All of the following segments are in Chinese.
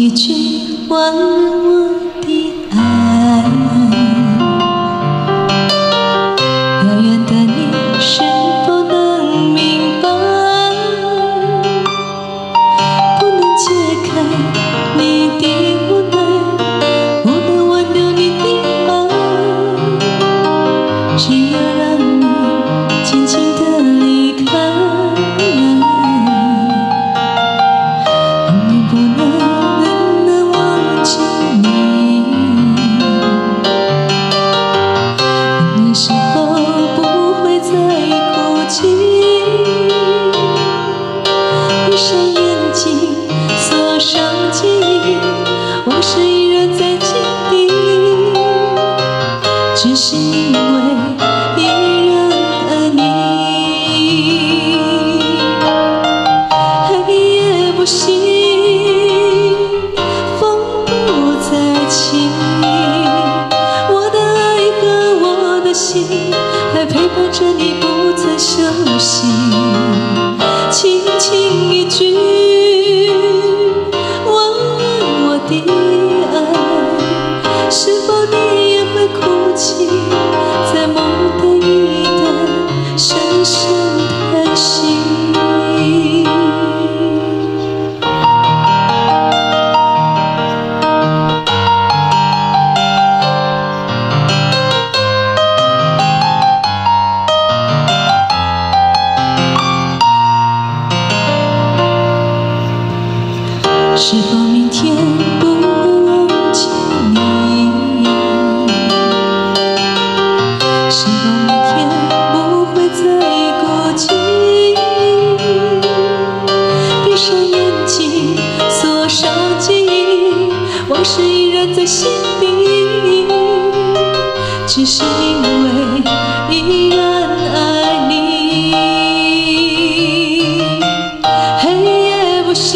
一句忘了我的爱。遥远的你是否能明白？不能解开你的无奈，不能挽留你的爱，只要让你轻轻地离开。是否不会再哭泣？闭上眼睛，锁上记忆，往事依然在心底，只是因为依然爱你。黑夜不息，风不再起，心还陪伴着你，不曾休息。轻轻一句，忘了我的爱，是否你也会哭泣，在梦的一端深深叹息？是否明天不会忘记你？是否明天不会再孤寂？闭上眼睛，锁上记忆，往事依然在心底，只是因为依然爱你。黑夜不息，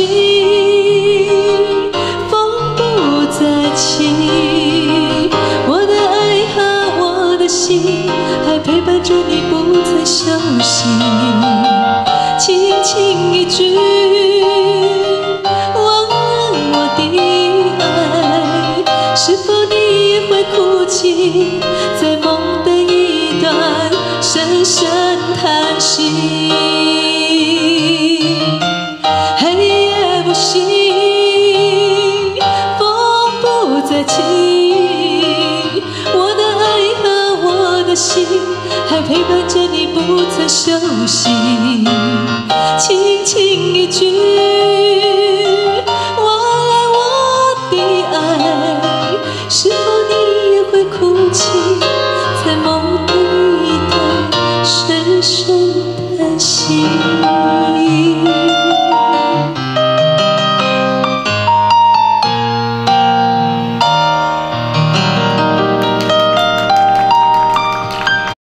我的爱和我的心还陪伴着你，不曾休息。轻轻一句，忘了我的爱，是否你也会哭泣，在梦的一端深深叹息？黑夜不息，我的爱和我的心还陪伴着你，不曾休息。轻轻一句。